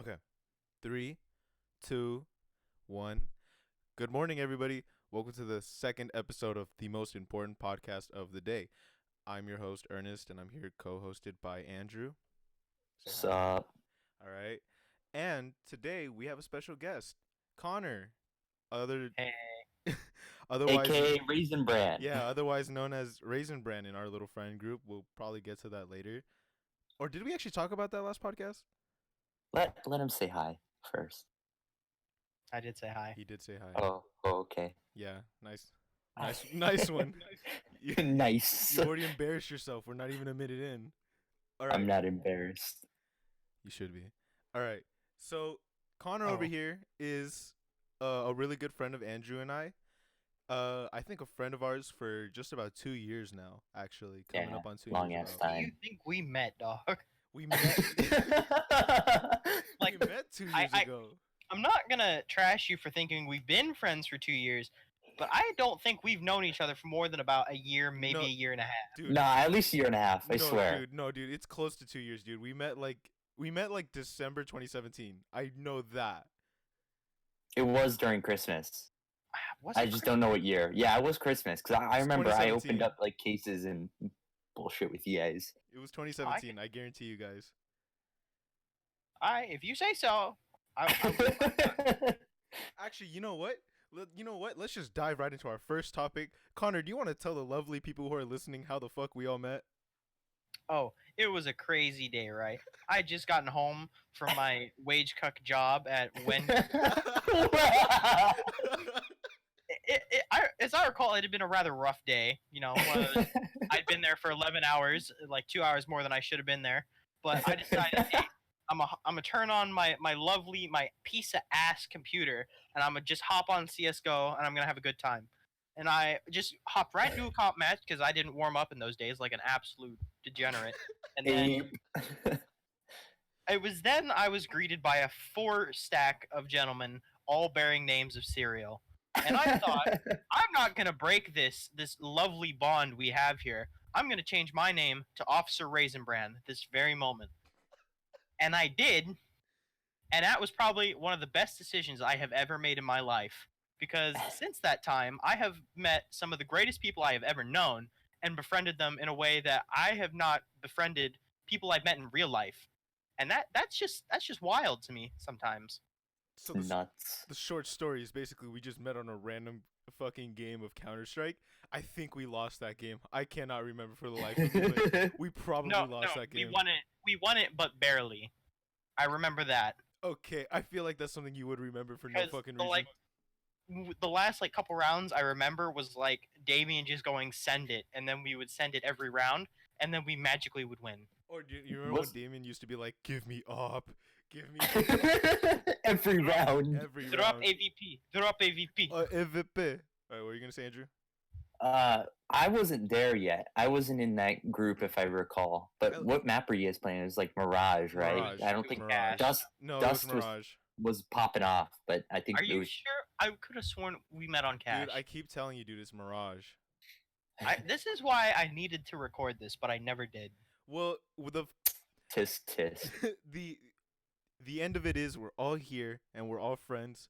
Okay. Three, two, one. Good morning, everybody. Welcome to the second episode of the most important podcast of the day. I'm your host, Ernest, and I'm here co-hosted by Andrew. Say hi, Andrew. Sup? All right. And today we have a special guest, Connor. Other, Hey, otherwise, AKA Raisin Bran. yeah, otherwise known as Raisin Bran in our little friend group. We'll probably get to that later. Or did we actually talk about that last podcast? Let him say hi first. I did say hi. He did say hi. Oh, okay. Yeah, nice one. You, Nice. you already embarrassed yourself. We're not even a minute in. All right. I'm not embarrassed. You should be. All right. So Connor over Oh. here is a really good friend of Andrew and I. I think a friend of ours for just about 2 years now. Actually, coming Yeah, up on 2 long years. ass Bro. Do you time. think we met, dog? We met. Like, we met 2 years I- ago. I'm not gonna trash you for thinking we've been friends for 2 years, but I don't think we've known each other for more than about a year, maybe No. a year and a half. Dude. Nah, at least a year and a half. I no, swear. dude. No, dude. It's close to 2 years, dude. We met like December 2017. I know that. It was during Christmas. Was I it just Chris- don't know what year. Yeah, it was Christmas because I It's remember I 2017. opened up like cases and bullshit with you guys. It was 2017. I guarantee you guys. if you say so. I Actually, you know what? Let's just dive right into our first topic. Connor, do you want to tell the lovely people who are listening how the fuck we all met? Oh, it was a crazy day, right? I had just gotten home from my wage cuck job at Wendy's. As I recall, it had been a rather rough day. You know, I'd been there for 11 hours, like 2 hours more than I should have been there. But I decided, hey, I'm gonna turn on my piece of ass computer, and I'm gonna just hop on CS:GO, and I'm gonna have a good time. And I just hopped right into a comp match because I didn't warm up in those days like an absolute degenerate. And then it was then I was greeted by a 4 stack of gentlemen, all bearing names of cereal. And I thought, I'm not gonna break this lovely bond we have here. I'm gonna change my name to Officer Raisin Bran this very moment. And I did, and that was probably one of the best decisions I have ever made in my life. Because since that time, I have met some of the greatest people I have ever known and befriended them in a way that I have not befriended people I've met in real life. And that's just wild to me sometimes. So Nuts. the short story is basically we just met on a random fucking game of Counter-Strike. I think we lost that game. I cannot remember for the life of me, but we probably No, lost no, that game. we won it. We won it, but barely. I remember that. Okay, I feel like that's something you would remember for no 'Cause fucking the, reason. like, the last like couple rounds I remember was like Damien just going send it, and then we would send it every round, and then we magically would win. Or do you remember Was- when Damien used to be like, "Give me up, give me Every round. every Drop round." AVP. Drop AVP. MVP. All right, what were you gonna say, Andrew? I wasn't there yet. I wasn't in that group, if I recall. But Well- what map were you guys playing? It was like Mirage, right? Mirage. I don't It think was Mirage. Dust No, Dust it was Mirage. was popping off, but I think Are it you was. sure? I could have sworn we met on Cash. Dude, I keep telling you, dude, it's Mirage. This is why I needed to record this, but I never did. Well, with Tisk tisk. the end of it is we're all here and we're all friends.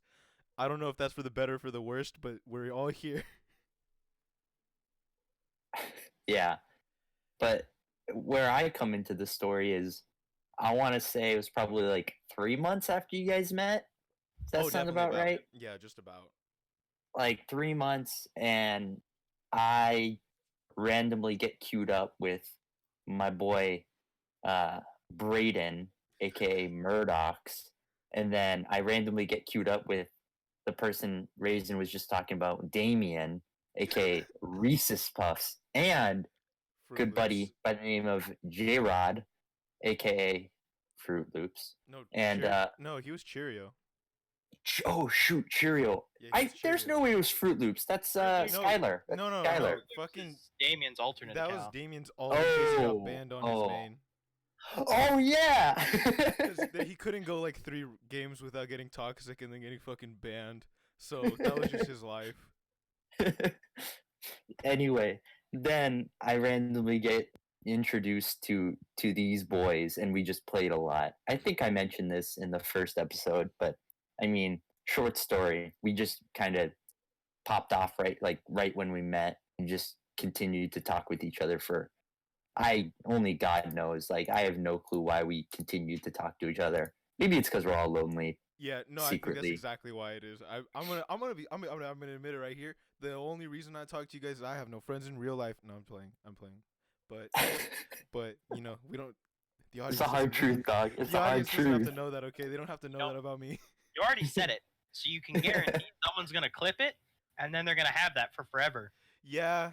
I don't know if that's for the better or for the worst, but we're all here. Yeah, but where I come into the story is, I want to say it was probably like 3 months after you guys met. Does that sound definitely about right? Yeah, just about. Like 3 months, and I randomly get queued up with my boy Braden, aka Murdoch's, and then I randomly get queued up with the person Raisin was just talking about, Damien, aka Reese's Puffs, and Fruit good Loops. buddy by the name of J Rod, aka Fruit Loops. No, And no, he was Cheerio. oh shoot, Cheerio. Yeah, he was There's Cheerio. no way it was Fruit Loops. That's Skylar. That's No, Skylar. fucking. This is Damien's alternate That was account. Damien's all in case he Oh, got banned on oh. his main. Oh yeah. 'Cause he couldn't go like 3 games without getting toxic and then getting fucking banned. So that was just his life. Anyway, then I randomly get introduced to these boys, and we just played a lot. I think I mentioned this in the first episode, but I mean, short story. We just kind of popped off right when we met, and just continued to talk with each other for I only God knows. Like I have no clue why we continued to talk to each other. Maybe it's because we're all lonely Yeah, no, I think that's secretly. exactly why it is. I'm gonna admit it right here. The only reason I talk to you guys is I have no friends in real life. No, I'm playing, but you know we don't. The It's audience a hard doesn't. truth, dog. It's The a hard audience doesn't have to truth. know that. Okay, they don't have to know Nope. that about me. You already said it, so you can guarantee someone's gonna clip it, and then they're gonna have that for forever. Yeah,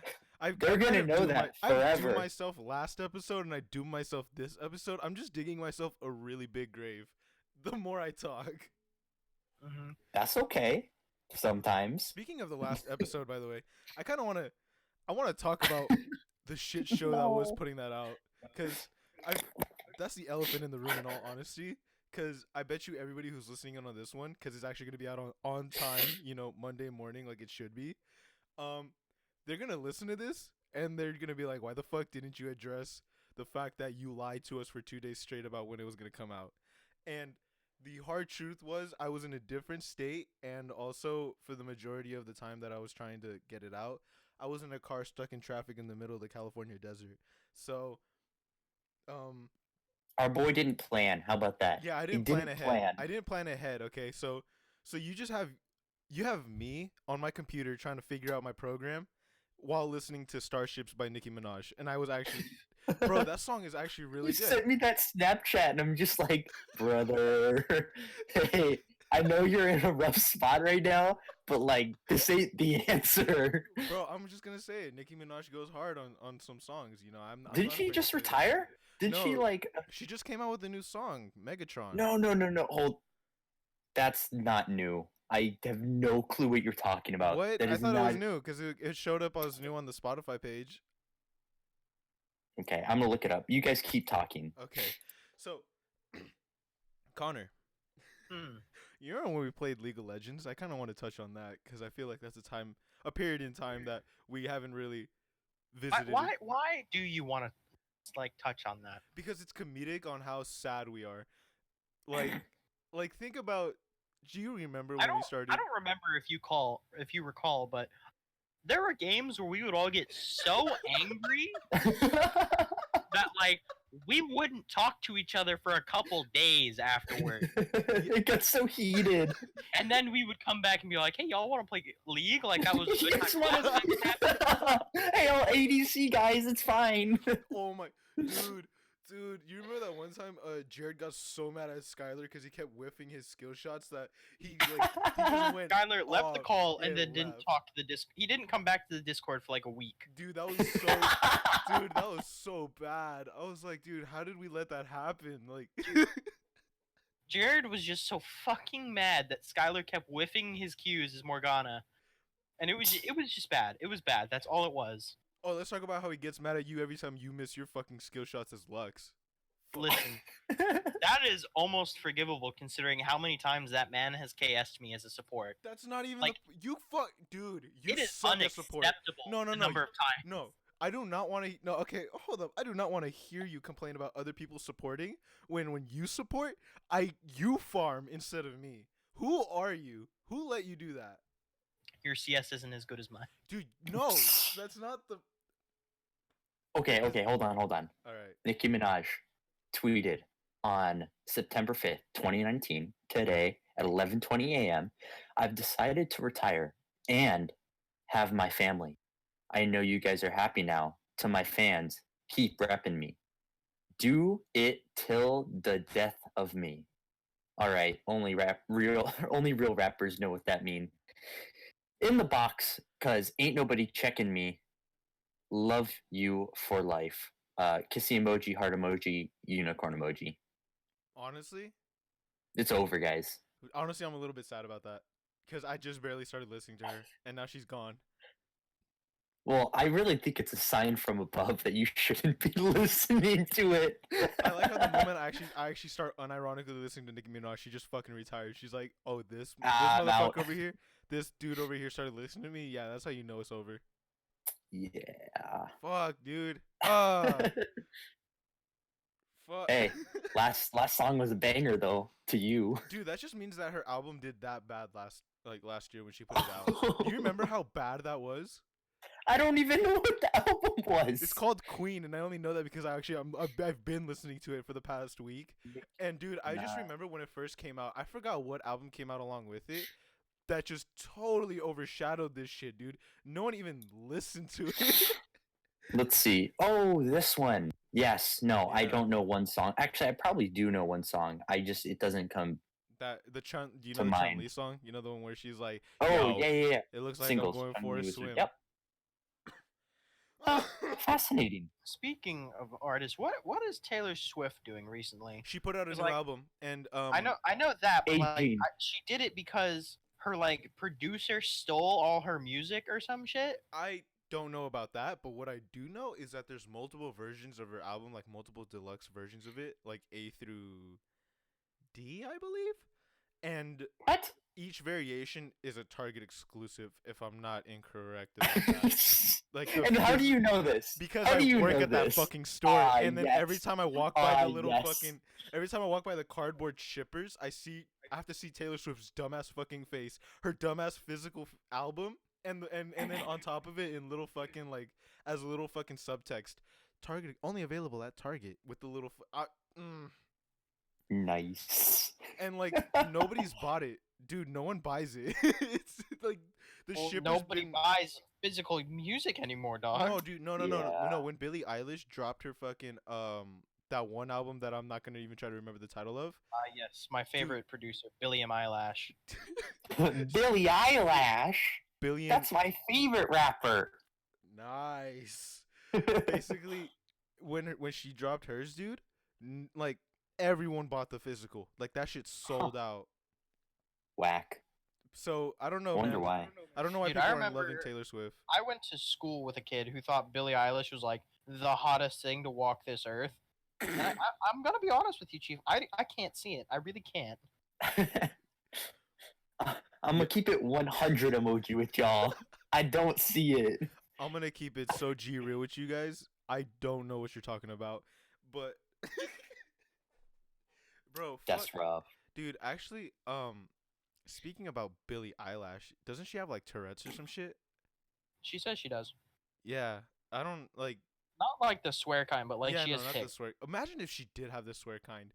They're gonna know that I do forever. myself last episode and I do myself this episode. I'm just digging myself a really big grave. The more I talk. Mm-hmm. That's okay. Sometimes. Speaking of the last episode, by the way, I want to talk about the shit show that was No. putting that out, because that's the elephant in the room, in all honesty. Because I bet you everybody who's listening in on this one, because it's actually gonna be out on time, you know, Monday morning, like it should be. Um, they're gonna listen to this and they're gonna be like, "Why the fuck didn't you address the fact that you lied to us for 2 days straight about when it was gonna come out?" And the hard truth was, I was in a different state, and also for the majority of the time that I was trying to get it out, I was in a car stuck in traffic in the middle of the California desert. So, um, Our boy didn't plan. How about that? yeah, I He didn't plan didn't ahead. plan. I didn't plan ahead. Okay, so you have me on my computer trying to figure out my program while listening to Starships by Nicki Minaj, and I was actually, bro, that song is actually really You good. sent me that Snapchat, and I'm just like, brother, hey, I know you're in a rough spot right now, but like, this ain't the answer. Bro, I'm just gonna say it. Nicki Minaj goes hard on some songs. You know, I'm Didn't not she afraid to just say that. retire? Did she No, like? she just came out with a new song, Megatron. No. Hold. That's not new. I have no clue what you're talking about. What? That I is thought it not was new because it showed up as new on the Spotify page. okay. I'm gonna look it up. You guys keep talking. Okay, so Connor, Hmm. you remember when we played League of Legends? I kind of want to touch on that because I feel like that's a period in time that we haven't really visited. Why do you want to like touch on that? Because it's comedic on how sad we are. Like, think about. Do you remember when we started? I don't remember if you recall, but there were games where we would all get so angry that like we wouldn't talk to each other for a couple days afterward. It got so heated. And then we would come back and be like, "Hey, y'all want to play League?" Like that was a You good just time. wanna- hey, all ADC guys, it's fine. Oh my, dude, you remember that one time Jared got so mad at Skylar because he kept whiffing his skill shots that he just went. Skylar left the off. call Yeah, and then didn't left. talk to the Discord. He didn't come back to the Discord for like a week. Dude, that was so dude, that was so bad. I was like, dude, how did we let that happen? Like, Jared was just so fucking mad that Skylar kept whiffing his Qs as Morgana. And it was just bad. It was bad. That's all it was. oh, let's talk about how he gets mad at you every time you miss your fucking skill shots as Lux. Listen, that is almost forgivable considering how many times that man has KS'd me as a support. That's not even Like, you fuck, dude. You It is suck at support. unacceptable No, the number of times. No, I do not want to. No, okay, hold up. I do not want to hear you complain about other people supporting when you support. You farm instead of me. Who are you? Who let you do that, Your CS isn't as good as mine. dude? No, that's not the. okay, hold on. All right. Nicki Minaj tweeted on September 5th, 2019, today at 11:20 a.m. I've decided to retire and have my family. I know you guys are happy now. To my fans, keep repping me. Do it till the death of me. All right, only real rappers know what that mean. In the box, cause ain't nobody checking me. Love you for life. Kissy emoji, heart emoji, unicorn emoji. Honestly, It's over, guys. I'm a little bit sad about that because I just barely started listening to her, and now she's gone. Well, I really think it's a sign from above that you shouldn't be listening to it. I like how the moment I actually start unironically listening to Nicki Minaj, she just fucking retired. She's like, "Oh, this I'm out. motherfucker over here, this dude over here started listening to me. Yeah, that's how you know it's over." Yeah. Fuck, dude. Fuck. Hey, last song was a banger though to you. Dude, that just means that her album did that bad last year when she put it out. Do you remember how bad that was? I don't even know what the album was. It's called Queen, and I only know that because I've been listening to it for the past week. And dude, I just remember when it first came out. I forgot what album came out along with it. That just totally overshadowed this shit, dude. No one even listened to it. Let's see. Oh, this one. Yes. No, I Yeah. don't know one song. Actually, I probably do know one song. it doesn't come. Do you To know the mind. Chun Li song? You know the one where she's like, Oh, "Yo, yeah. it looks like Singles. I'm going Chun for a Li was- swim." Yep. Fascinating. Speaking of artists, what is Taylor Swift doing recently? She put out a It's new like- album, and I know that, but like, Aging. she did it because her like producer stole all her music or some shit. I don't know about that, but what I do know is that there's multiple versions of her album, like multiple deluxe versions of it, like A through D, I believe. And What? each variation is a Target exclusive, if I'm not incorrect about that. Like And how do you know this? Because How do I you work know at that this? fucking store, Ah, and then every yes. time I walk by the little yes. fucking, every time I walk by the cardboard shippers, I have to see Taylor Swift's dumbass fucking face, her dumbass physical album, and then on top of it in little fucking like as a little fucking subtext, Target only available at Target with the little, Nice. and like nobody's bought it, dude. No one buys it. It's like the Well, shippers nobody been. buys physical music anymore, dog. No, dude, no. Yeah. When Billie Eilish dropped her fucking that one album that I'm not gonna even try to remember the title of. Yes, my favorite producer, Billie Eyelash. Billie Eyelash. Billion. That's my favorite rapper. Nice. Basically, when she dropped hers, dude, like everyone bought the physical. Like that shit sold out. Whack. So I don't know. Wonder man. why. I don't know why Dude, I people aren't loving remember- Taylor Swift. I went to school with a kid who thought Billie Eilish was like the hottest thing to walk this earth. And I'm gonna be honest with you, Chief. I can't see it. I really can't. I'm gonna keep it 100 emoji with y'all. I don't see it. I'm gonna keep it so G real with you guys. I don't know what you're talking about, but bro, That's rough. dude. Actually, speaking about Billie Eilish, doesn't she have like Tourette's or some shit? She says she does. Yeah, I don't like. Not like the swear kind, but like yeah, she no, has not the tics. swear. Imagine if she did have the swear kind.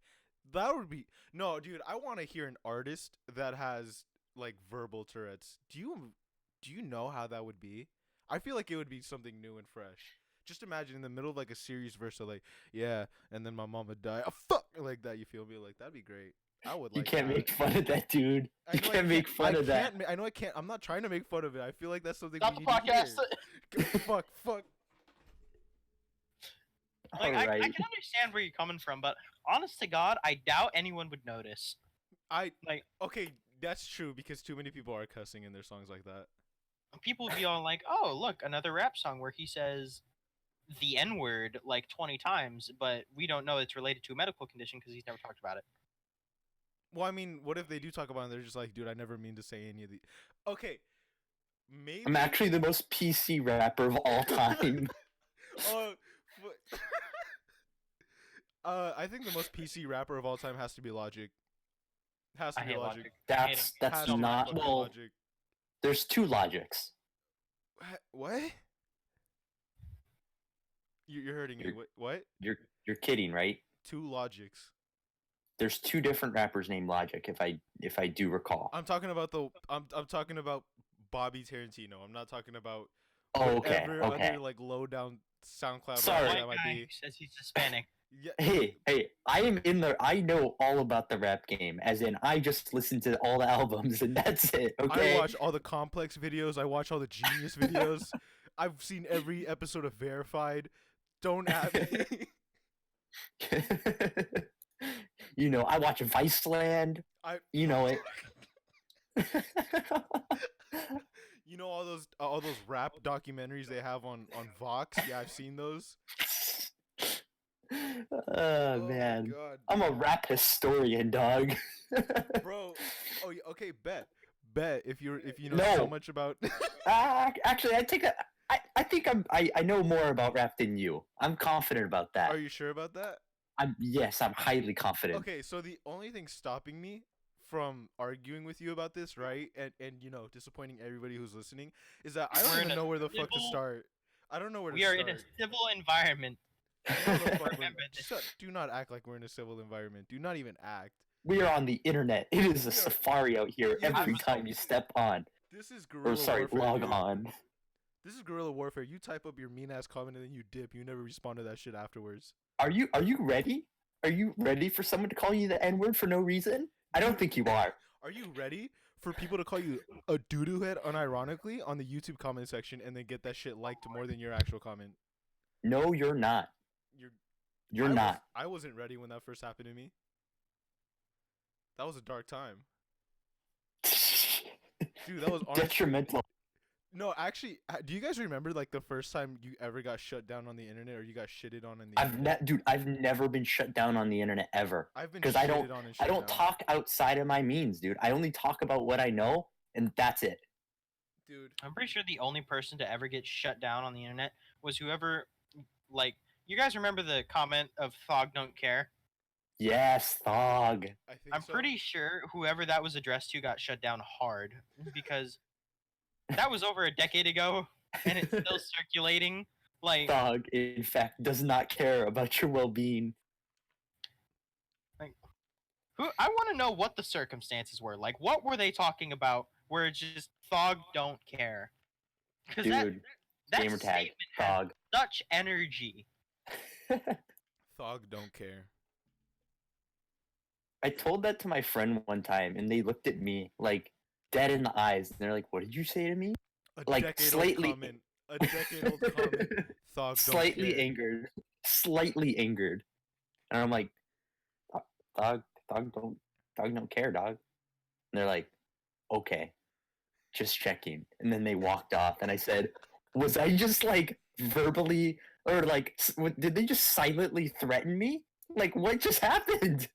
That would be no, dude. I want to hear an artist that has like verbal Tourette's. Do you know how that would be? I feel like it would be something new and fresh. Just imagine in the middle of like a serious verse of like, yeah, and then my mama died. Oh, fuck, like that. You feel me? Like that'd be great. I would. You Like can't that. make fun of that, dude. I You know I can't make fun of that. I know I can't. I'm not trying to make fun of it. I feel like that's something Not we the need to podcast. hear. Fuck. Like I Alright. can understand where you're coming from, but honest to God, I doubt anyone would notice. Okay, that's true because too many people are cussing in their songs like that. People would be all like, "Oh, look, another rap song where he says the N word like 20 times," but we don't know it's related to a medical condition because he's never talked about it. Well, I mean, what if they do talk about it and they're just like, dude, I never mean to say any of the. Okay, maybe. I'm actually the most PC rapper of all time. Uh, I think the most PC rapper of all time has to be Logic. Has to I be hate Logic. Logic. That's Has to be not fucking well. Logic. There's two logics. What? You're hurting me. You're- What? You're kidding, right? Two Logics. There's two different rappers named Logic, if I do recall. I'm talking about I'm talking about Bobby Tarantino. I'm not talking about Oh, okay, whatever okay. other like low down SoundCloud Sorry. rapper White that might guy be. who says he's Hispanic. Yeah. Hey, I am in the. I know all about the rap game. As in, I just listen to all the albums and that's it. Okay. I watch all the Complex videos. I watch all the Genius videos. I've seen every episode of Verified. Don't at me. You know, I watch Viceland. You know it. You know all those rap documentaries they have on Vox. Yeah, I've seen those. Oh my man, God, I'm a rap historian, dog. bro. Oh, yeah, okay. Bet. If you know so No. much about. Actually, I think I know more about rap than you. I'm confident about that. Are you sure about that? I'm highly confident. Okay, so the only thing stopping me from arguing with you about this, right, and disappointing everybody who's listening, is that I don't We're in even a know where the fuck to civil- start. I don't know where to We are in start. a civil environment. I don't know where the fuck Remember this. do not act like we're in a civil environment. Do not even act. We are on the internet. It is a We are- safari out here Yeah, every but- time you step on. This is Or guerrilla sorry, warfare. log Dude. on. This is guerrilla warfare. You type up your mean ass comment and then you dip. You never respond to that shit afterwards. Are you ready? Are you ready for someone to call you the N-word for no reason? I don't think you are. Are you ready for people to call you a doo-doo head unironically on the YouTube comment section and then get that shit liked more than your actual comment? No, you're not. You're not. I wasn't ready when that first happened to me. That was a dark time. Dude, that was honestly... Detrimental. No, actually, do you guys remember like the first time you ever got shut down on the internet or you got shitted on the internet? Dude, I've never been shut down on the internet ever. I've been because shitted I don't on and I shut don't down. talk outside of my means, dude. I only talk about what I know, and that's it. Dude, I'm pretty sure the only person to ever get shut down on the internet was whoever, like, you guys remember the comment of Thog don't care? Yes, Thog. I think I'm so. pretty sure whoever that was addressed to got shut down hard because that was over a decade ago and it's still circulating. Like, Thog, in fact, does not care about your well-being. I want to know what the circumstances were. Like, what were they talking about where it's just Thog don't care? Because Dude, that gamer tag, statement had Thog. such energy. Thog don't care. I told that to my friend one time, and they looked at me like dead in the eyes, and they're like, "What did you say to me?" A Like, decade slightly- old comment. A decade old comment. Thog don't Slightly care. angered, and I'm like, "Thog don't care, dog." And they're like, "Okay, just checking." And then they walked off, and I said, "Was I just like verbally, or like, did they just silently threaten me? Like, what just happened?"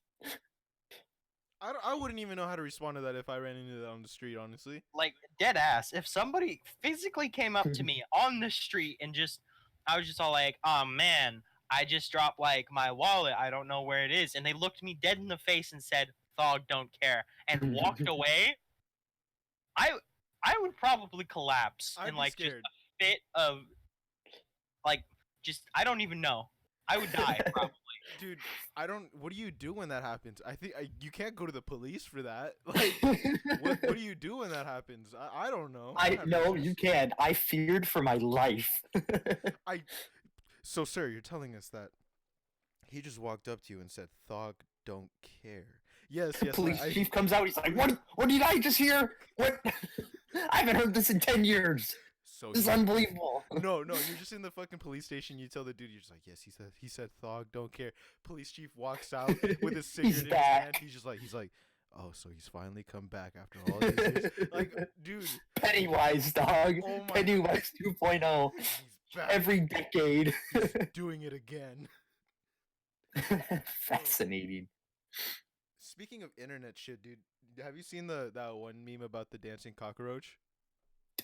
I wouldn't even know how to respond to that if I ran into that on the street, honestly. Like, dead ass. If somebody physically came up to me on the street and I was just all like, oh man, I just dropped like my wallet. I don't know where it is. And they looked me dead in the face and said, Thog don't care, and walked away, I would probably collapse I'd in be like just scared. a fit of like just I don't even know. I would die probably. Dude, what do you do when that happens? I think you can't go to the police for that. Like, what do you do when that happens? I don't know. No, you can. I feared for my life. So, sir, you're telling us that he just walked up to you and said, "Thog don't care." Yes. Police chief comes out. He's like, "What did I just hear? What? I haven't heard this in 10 years. So This is unbelievable." No, you're just in the fucking police station. You tell the dude, you're just like, "Yes, he said, Thog don't care." Police chief walks out with his cigarette in his hand. He's like, "Oh, so he's finally come back after all these years." Like, dude, Pennywise, dog. Oh my Pennywise 2.0. he's back. Every decade. He's doing it again. Fascinating. Speaking of internet shit, dude, have you seen that one meme about the dancing cockroach?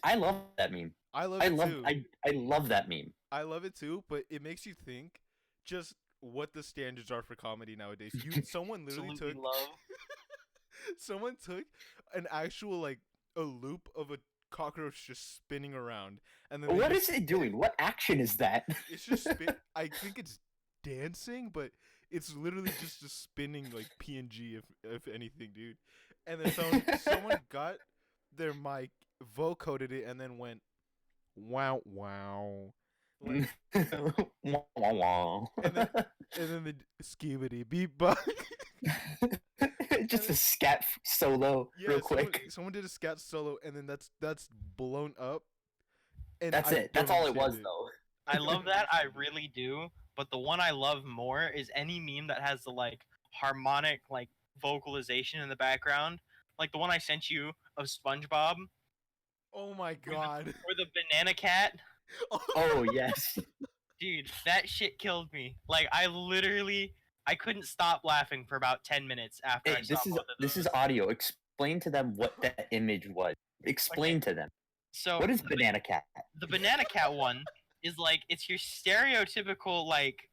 I love that meme. I love it too. I love that meme. I love it too, but it makes you think just what the standards are for comedy nowadays. Someone literally Absolutely took love. someone took an actual like a loop of a cockroach just spinning around, and then What is it doing? What action is that? It's just I think it's dancing, but it's literally just a spinning like PNG if anything, dude. And then someone got their mic, vocoded it, and then went wow wow. Like, Wah, wah, wah. and then the skibidi beep bop. Just a scat solo, real quick. Someone did a scat solo, and then that's blown up. And That's it. That's don't all it was, understand though. I love that. I really do. But the one I love more is any meme that has the like harmonic like vocalization in the background, like the one I sent you of SpongeBob Oh my god. or the banana cat. Oh yes. Dude, that shit killed me. Like I couldn't stop laughing for about 10 minutes after I Hey, saw both of this those. is audio. Explain to them what that image was. Explain to them. So What is banana cat? the banana cat one is like it's your stereotypical like.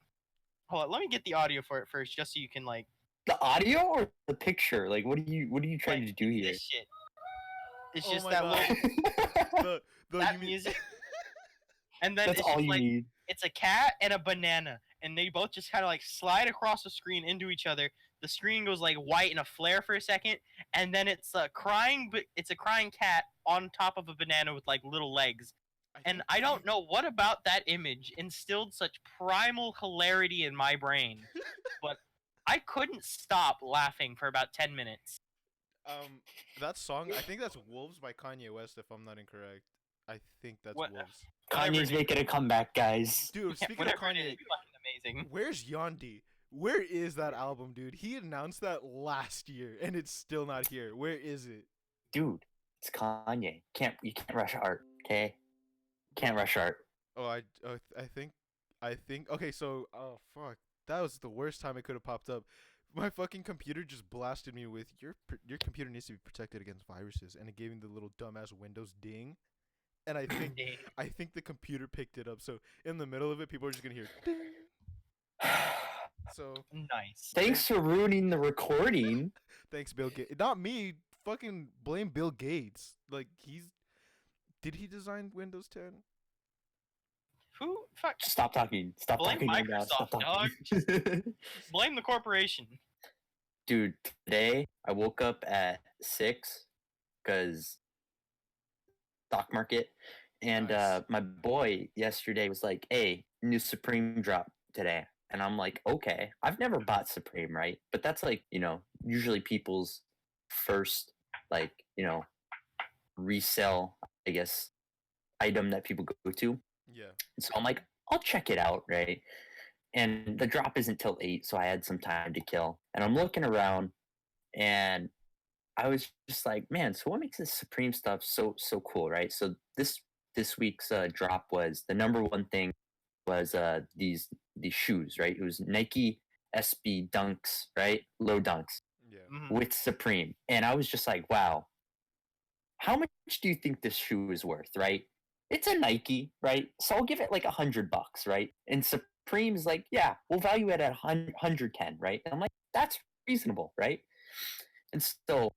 Hold on, let me get the audio for it first, just so you can like The audio or the picture? Like, what are you trying like to do it's here? this shit. It's Oh just my that God. little The that you mean music, and then That's it's all just you like need. it's a cat and a banana, and they both just kind of like slide across the screen into each other. The screen goes like white in a flare for a second, and then it's a crying, but it's a crying cat on top of a banana with like little legs. And think I don't know what about that image instilled such primal hilarity in my brain, but I couldn't stop laughing for about 10 minutes. that song, I think that's Wolves by Kanye West if I'm not incorrect. I think that's What Wolves. whatever Kanye's it is. making a comeback, guys. Dude, Yeah, speaking of whatever it is, Kanye, it's fucking amazing. where's Yandi? Where is that album, dude? He announced that last year and it's still not here. Where is it? Dude, it's Kanye. You can't rush art, okay? Can't rush art. Oh, I think okay, so oh fuck. That was the worst time it could have popped up. My fucking computer just blasted me with your computer needs to be protected against viruses, and it gave me the little dumbass Windows ding. And I think the computer picked it up. So in the middle of it, people are just gonna hear ding. So Nice. Thanks for ruining the recording. thanks, Bill Gates. Not me. Fucking blame Bill Gates. Like did he design Windows 10? Who fuck? Stop talking. Stop Blame talking right now. Stop Microsoft, talking. Blame the corporation. Dude, today I woke up at 6 because stock market, and Nice. my boy yesterday was like, "Hey, new Supreme drop today," and I'm like, "Okay." I've never bought Supreme, right? But that's like usually people's first like resell, I guess, item that people go to. Yeah. So I'm like, I'll check it out, right? And the drop isn't till 8, so I had some time to kill. And I'm looking around, and I was just like, man, so what makes this Supreme stuff so cool, right? So this week's drop was the number one thing was these shoes, right? It was Nike SB Dunks, right? Low Dunks Yeah. Mhm. with Supreme, and I was just like, wow, how much do you think this shoe is worth, right? It's a Nike, right? So I'll give it like $100, right? And Supreme's like, yeah, we'll value it at 110, right? And I'm like, that's reasonable, right? And so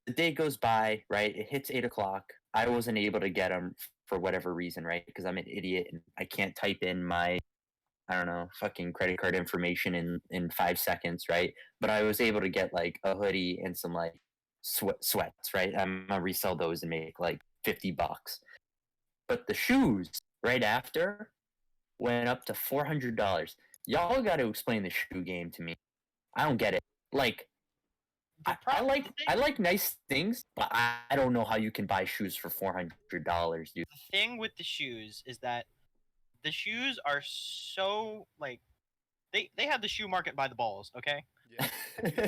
the day goes by, right? It hits 8 o'clock. I wasn't able to get them for whatever reason, right? Because I'm an idiot and I can't type in my, I don't know, fucking credit card information in 5 seconds, right? But I was able to get like a hoodie and some like sweats, right? I'm gonna resell those and make like $50. But the shoes right after went up to $400. Y'all got to explain the shoe game to me. I don't get it. Like, The I problem like I like nice things, but I don't know how you can buy shoes for $400, dude. the thing with the shoes is that the shoes are so like they have the shoe market by the balls, okay? Yeah.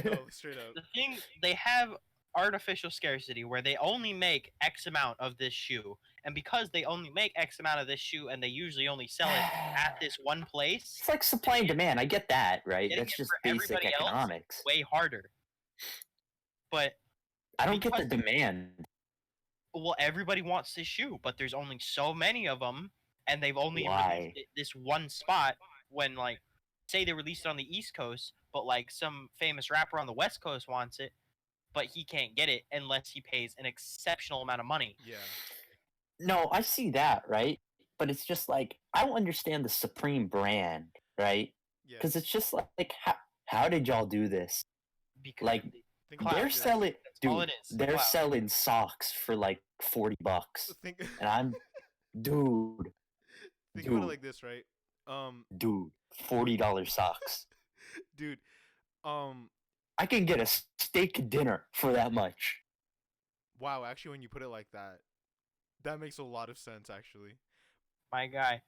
No, straight up. The thing they have artificial scarcity where they only make X amount of this shoe, and because they only make X amount of this shoe and they usually only sell it at this one place, It's like supply and demand. I get that, right? getting That's it just for basic everybody else economics. way harder. But I don't get because the demand. well, everybody wants this shoe, but there's only so many of them, and they've only Why? released it this one spot. When like, say they released it on the East Coast, but like some famous rapper on the West Coast wants it, but he can't get it unless he pays an exceptional amount of money. Yeah. No, I see that, right? But it's just like I don't understand the Supreme brand, right? Yes. Because it's just like how did y'all do this? Because Like Think Clout. they're about this. selling, that's all dude. it is. They're Clout. selling socks for like $40, Think and I'm, dude, think about it dude, like this, right? Um, dude, $40 socks. dude, um, I can get a steak dinner for that much. wow, actually when you put it like that, that makes a lot of sense actually. My guy,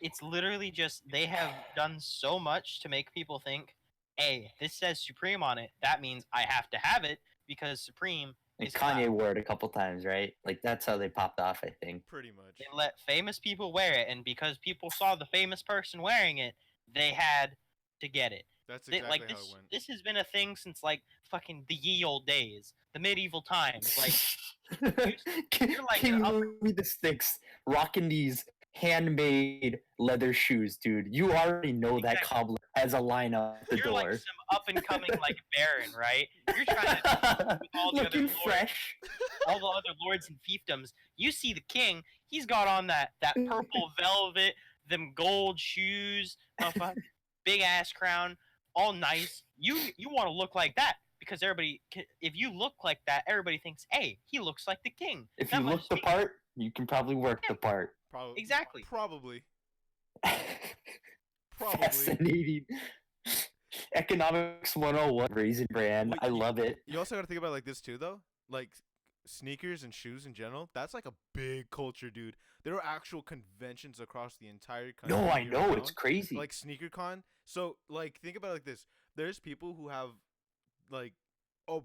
it's literally just they have done so much to make people think, hey, this says Supreme on it. That means I have to have it because Supreme And is Kanye clout. wore it a couple times, right? Like that's how they popped off, I think. Pretty much. They let famous people wear it, and because people saw the famous person wearing it, they had to get it. That's They, exactly like how it this, went. this has been a thing since like fucking the ye old days, the medieval times. Like you're like King an up, Louis the Six rocking these handmade leather shoes, dude. You already know that Exactly. cobbler has a line out the you're like door. some up and coming like baron, right? You're trying to with all the other Looking lords, fresh. all the other lords and fiefdoms. You see the king, he's got on that purple velvet, them gold shoes, motherfucker, big ass crown, all nice. You want to look like that because if you look like that, everybody thinks, hey, he looks like the king. If That you look must the be part, you can probably work the him. part. Exactly. Probably. Fascinating. Economics 101, Raisin Brand. Wait, I love it. You also got to think about it like this too, though. Like sneakers and shoes in general. That's like a big culture, dude. There are actual conventions across the entire country. No, I year know, it's round, crazy. like sneaker con. So like think about it like this. There's people who have like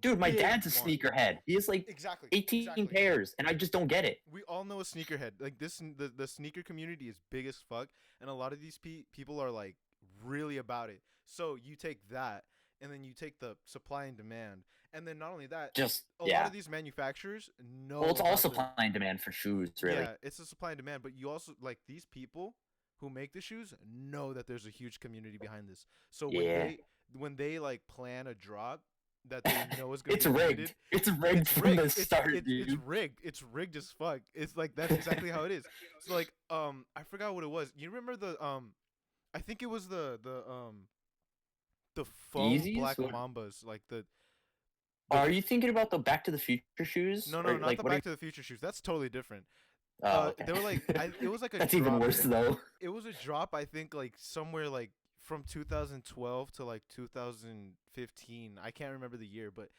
Dude, my big dad's a one. sneakerhead. He has like Exactly. 18 pairs, and I just don't get it. We all know a sneakerhead. Like the sneaker community is big as fuck, and a lot of these people are like really about it. So you take that, and then you take the supply and demand, and then not only that, Just, a lot of these manufacturers know. Well, it's all about supply and demand for shoes, really. Yeah, it's a supply and demand, but you also like these people who make the shoes know that there's a huge community behind this. So when they like plan a drop that they know is gonna It's be rigged. limited, It's rigged it's from rigged. the start, dude. It's rigged. It's rigged as fuck. It's like that's exactly how it is. So like I forgot what it was. You remember I think it was the foam Yeezys? black What? mambas, like the Are you thinking about the Back to the Future shoes? no, Or, not like, the what are Back to the Future shoes. That's totally different. Oh, okay. They were like it was like a That's drop. even worse though. It was a drop, I think, like somewhere like from 2012 to like 2015. I can't remember the year, but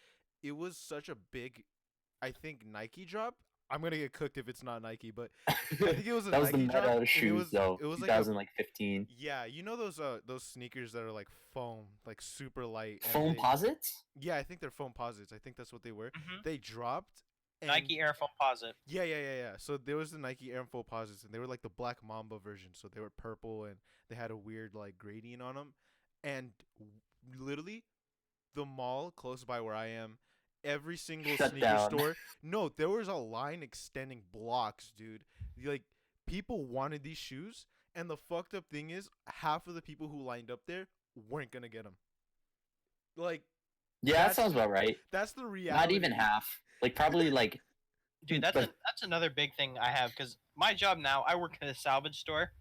it was such a big, I think, Nike drop. I'm gonna get cooked if it's not Nike, but I think it was a That was the Nike drop. meta and shoes though. It was like 2015. yeah, you know those sneakers that are like foam, like super light. and Foam they- posits? Yeah, I think they're foam posits. I think that's what they were. Mhm. They dropped. And Nike Air Foamposite. Yeah. So there was the Nike Air Foamposites, and they were like the Black Mamba version. So they were purple, and they had a weird like gradient on them. And literally, the mall close by where I am, every single Shut sneaker down. store. No, there was a line extending blocks, dude. Like people wanted these shoes, and the fucked up thing is, half of the people who lined up there weren't gonna get them. Like Yeah, that That's- sounds about right. that's the reality. Not even half. Like probably like Dude, but- that's another big thing I have because my job now, I work at a salvage store.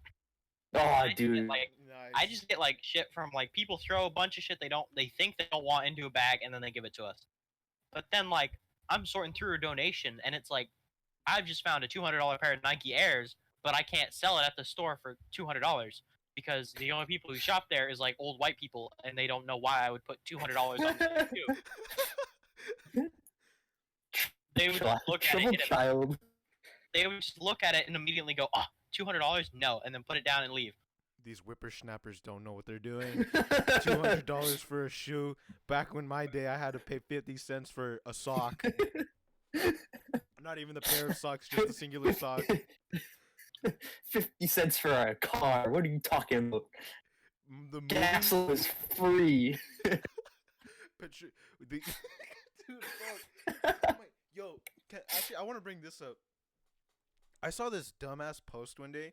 oh, I just get, dude. like Nice. I just get like shit from like people throw a bunch of shit they think they don't want into a bag and then they give it to us. But then like I'm sorting through a donation and it's like I've just found a $200 pair of Nike Airs, but I can't sell it at the store for $200 because the only people who shop there is like old white people and they don't know why I would put $200 on the shoe. They would just look at it. Troubled And child. they would just look at it and immediately go, "Ah, $200? No," and then put it down and leave. These whippersnappers don't know what they're doing. $200 for a shoe. Back when my day, I had to pay 50 cents for a sock. Not even the pair of socks, just a singular sock. 50 cents for a car. What are you talking about? The movie, Gasoline is free. Dude, fuck. Oh my- Yo, actually, I want to bring this up. I saw this dumbass post one day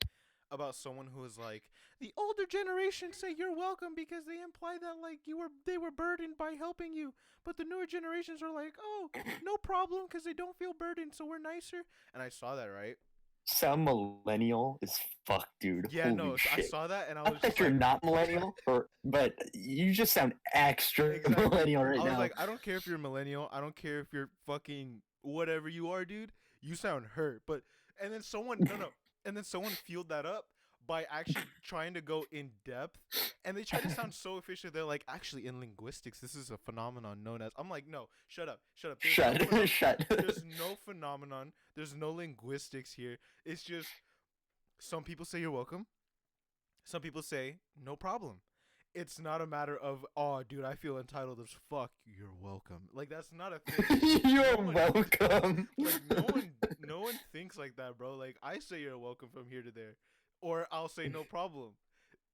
about someone who was like, the older generation say you're welcome because they imply that like they were burdened by helping you, but the newer generations are like, oh, no problem because they don't feel burdened, so we're nicer. And I saw that, right? Some millennial is fucked, dude. Yeah, Holy no, I shit. saw that and I I was bet just you're like, not millennial, but you just sound extra Exactly. millennial right I was now. like, I don't care if you're a millennial. I don't care if you're fucking whatever you are, dude. You sound hurt. But and then someone and then someone fueled that up by actually trying to go in depth, and they try to sound so efficient. They're like, actually, in linguistics, this is a phenomenon known as. I'm like, no, shut up. Shut. There's no phenomenon. There's no linguistics here. It's just some people say you're welcome. Some people say no problem. It's not a matter of, oh, dude, I feel entitled as fuck. You're welcome. Like that's not a thing. You're No one- welcome. Like no one thinks like that, bro. Like I say you're welcome from here to there, or I'll say no problem.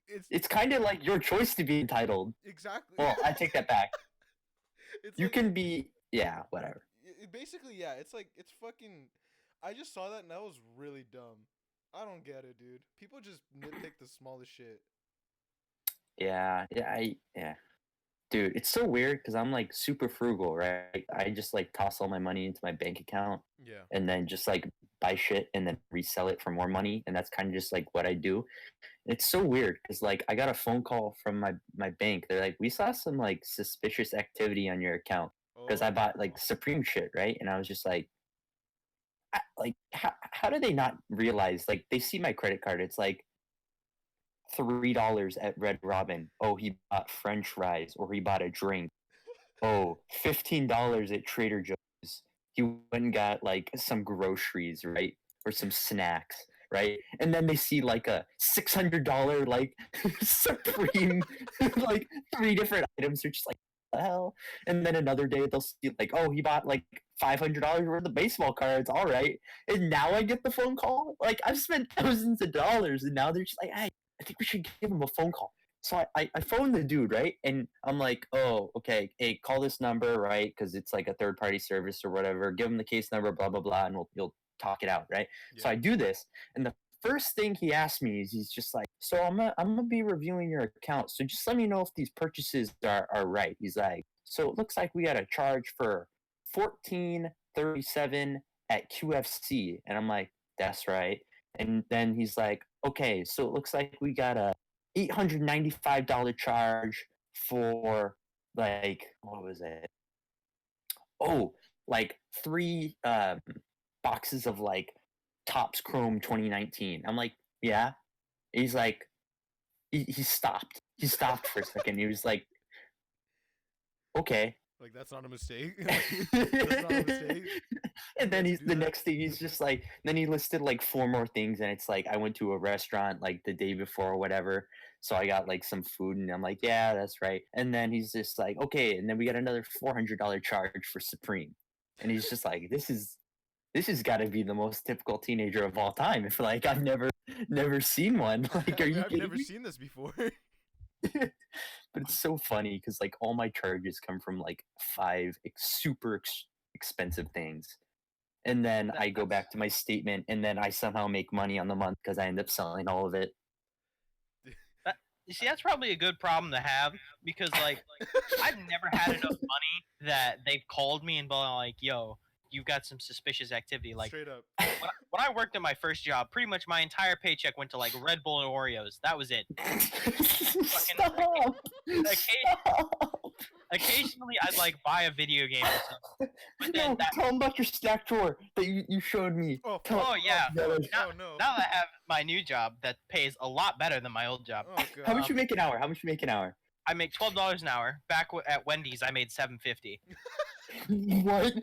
It's kind of like your choice to be entitled. Exactly. Well, I take that back. It's You like can be, yeah, whatever. basically, yeah. It's like it's fucking. I just saw that and that was really dumb. I don't get it, dude. People just nitpick the smallest shit. Yeah. Dude, it's so weird because I'm like super frugal, right? I just like toss all my money into my bank account Yeah. and then just like buy shit and then resell it for more money, and that's kind of just like what I do. It's so weird because like I got a phone call from my bank. They're like, we saw some like suspicious activity on your account because I bought like Oh. Supreme shit, right? And I was just like, like how do they not realize? Like they see my credit card. It's like $3 at Red Robin. Oh, he bought French fries or he bought a drink. Oh, $15 at Trader Joe's. He went and got like some groceries, right? Or some snacks, right? And then they see like a $600 like Supreme, like 3 different items. They're just like, the hell? And then another day they'll see like, oh, he bought like $500 worth of baseball cards. All right. And now I get the phone call. Like I've spent thousands of dollars, and now they're just like, hey, I think we should give him a phone call. So I phoned the dude, right? And I'm like, oh, okay, hey, call this number, right? Because it's like a third party service or whatever. Give him the case number, blah, blah, blah, and you'll talk it out, right? So Yeah. I do this. And the first thing he asked me is he's just like, so I'm gonna be reviewing your account. So just let me know if these purchases are right. He's like, so it looks like we got a charge for 1437 at QFC. And I'm like, that's right. And then he's like, okay, so it looks like we got a $895 charge for like what was it? Oh, like 3 boxes of like Topps Chrome 2019. I'm like, yeah. He's like, he stopped. He stopped for a second. He was like, okay. Like that's not a mistake. That's not a mistake. And then Let's he's do the that. next thing he's just like, then he listed like 4 more things, and it's like I went to a restaurant like the day before or whatever, so I got like some food, and I'm like, yeah, that's right. And then he's just like, okay, and then we got another $400 charge for Supreme, and he's just like, this has got to be the most typical teenager of all time. If like I've never seen one. Like, are you I've kidding never me? seen this before. But it's so funny because like all my charges come from like 5 super expensive things. And then I go back to my statement, and then I somehow make money on the month because I end up selling all of it. You see, that's probably a good problem to have because, like, I've never had enough money that they've called me and been like, "Yo, you've got some suspicious activity." Like, Straight up. when I worked at my first job, pretty much my entire paycheck went to like Red Bull and Oreos. That was it. Stop! Stop! Occasionally, I'd like buy a video game or something. But then No, tell him about your snack drawer that you showed me. Oh, Tell fuck. Oh, yeah. him. Oh no. Now that I have my new job that pays a lot better than my old job, Oh god. How much you make an hour? How much you make an hour? I make $12 an hour. Back at Wendy's, I made $7.50. What,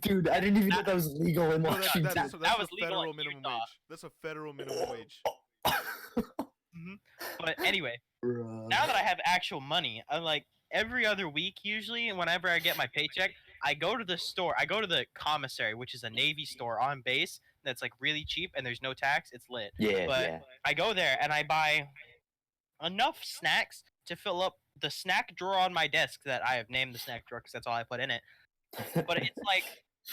dude? I didn't even know that was legal in No, Washington. that's that was a legal federal in minimum Utah. wage. That's a federal minimum wage. But anyway, now that I have actual money, I'm like every other week usually, and whenever I get my paycheck, I go to the store. I go to the commissary, which is a Navy store on base that's like really cheap and there's no tax. It's lit. Yeah, But yeah. I go there and I buy enough snacks to fill up the snack drawer on my desk that I have named the snack drawer because that's all I put in it. But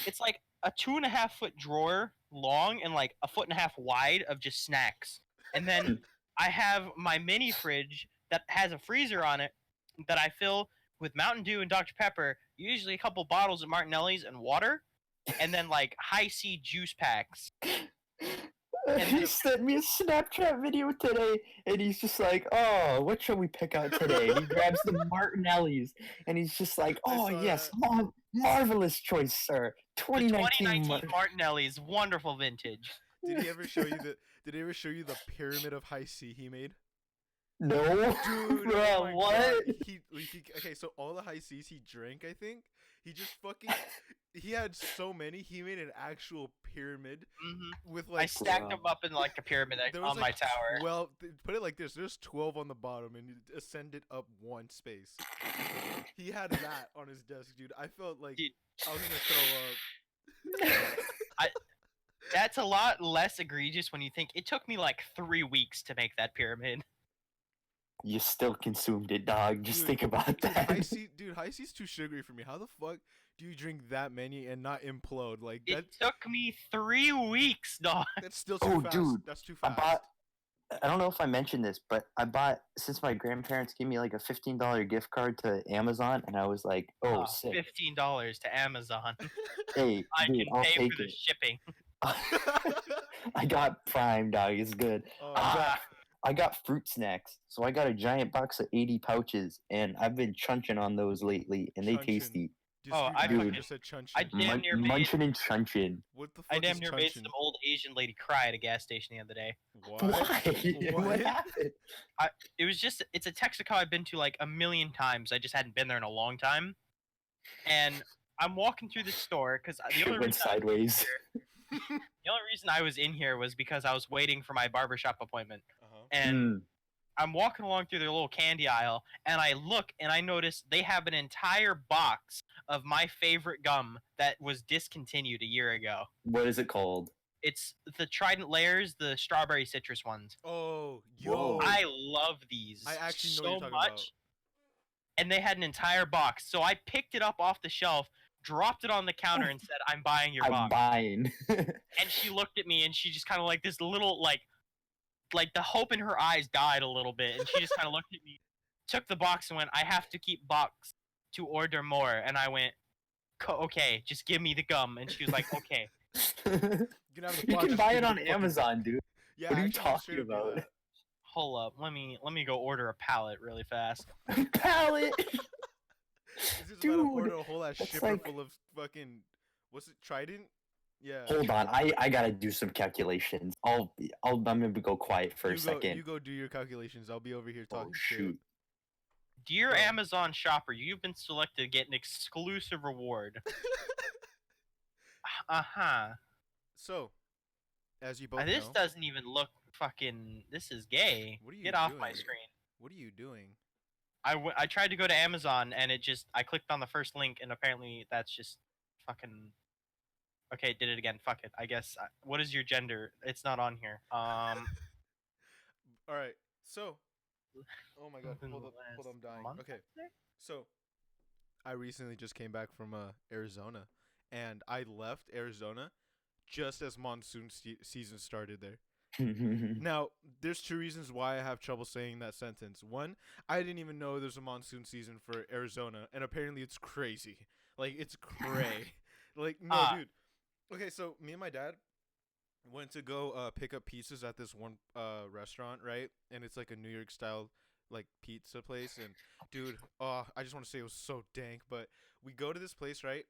it's like a 2.5 foot drawer long and like a foot and a half wide of just snacks. And then I have my mini fridge that has a freezer on it that I fill with Mountain Dew and Dr. Pepper, usually a couple bottles of Martinelli's and water, and then like high C juice packs. He sent me a Snapchat video today, and he's just like, "Oh, what shall we pick out today?" And he grabs the Martinelli's, and he's just like, I "Oh saw yes, that. marvelous choice, sir. The 2019 2019 Martinelli's, wonderful vintage. Did he ever show you the Did he ever show you the pyramid of high C he made? No, Dude, bro, oh my what? God. Okay, so all the high C's he drank, I think, he just fucking he had so many, he made an actual pyramid with I like stacked them up in like a pyramid there was on my like tower. 12, put it like this, there's 12 on the bottom and it ascended up one space. He had that on his desk, dude. I felt like Dude. I was gonna throw up. That's a lot less egregious when you think it took me like 3 weeks to make that pyramid. You still consumed it, dog. Just Dude, think about Dude, that. high C's too sugary for me. How the fuck do you drink that many and not implode? Like It took me 3 weeks, dog. that's still too Oh, fast. dude, That's too I fast. bought. I don't know if I mentioned this, but I bought, since my grandparents gave me like a $15 gift card to Amazon, and I was like, oh, sick. $15 to Amazon. Hey, I dude, can I'll pay take for the it. shipping. I got Prime, dog. It's good. Oh, I got fruit snacks, so I got a giant box of 80 pouches, and I've been chunching on those lately, and they Chunchin'. tasty. Oh, I Dude, fucking- just said chunchin'. I damn near made Munching and chunching. What the fuck I damn is near made chunchin'? some old Asian lady cry at a gas station the other day. What? Why? What? What happened? It was just it's a Texaco I've been to like a million times. I just hadn't been there in a long time. And I'm walking through the store because the Shit only went reason I- sideways. the only reason I was in here was because I was waiting for my barbershop appointment. Uh-huh. And Mm. I'm walking along through their little candy aisle, and I look and I notice they have an entire box of my favorite gum that was discontinued a year ago. What is it called? It's the Trident Layers, the strawberry citrus ones. Oh, yo. Whoa. I love these I actually know so what you're talking much. about. And they had an entire box. So I picked it up off the shelf, dropped it on the counter, and said, I'm buying your I'm box. buying. And she looked at me and she just kind of like this little, like the hope in her eyes died a little bit. And she just kind of looked at me, took the box, and went, I have to keep box to order more. And I went, okay, just give me the gum. And she was like, okay. You can, have the You box, can just buy give it me on the fucking- Amazon, dude. Yeah, What are you actually, talking straight up do about? that. Hold up, let me go order a pallet really fast. Pallet. Is this about to Dude, order a whole ass that's shipper like- full of fucking what's it, Trident? Yeah. Hold on, I gotta do some calculations. I'm gonna go quiet for a second. You go do your calculations. I'll be over here Oh talking shit. shoot! Dear Bro. Amazon shopper, you've been selected to get an exclusive reward. Uh-huh. So, as you both This know, doesn't even look fucking. This is gay. What are you Get off my doing? screen. what are you doing? I tried to go to Amazon and I clicked on the first link and apparently that's just fucking. Okay, did it again. Fuck it. I guess. What is your gender? It's not on here. All right. So, oh my god, Within hold the up, last I'm dying. month, Okay. I'd say? So, I recently just came back from Arizona, and I left Arizona just as monsoon season started there. Now, there's two reasons why I have trouble saying that sentence. One, I didn't even know there's a monsoon season for Arizona, and apparently it's crazy. Like, it's cray. Like, no, dude. Okay, so me and my dad went to go pick up pizzas at this one restaurant, right? And it's like a New York style like pizza place, and dude, I just want to say it was so dank. But we go to this place, right?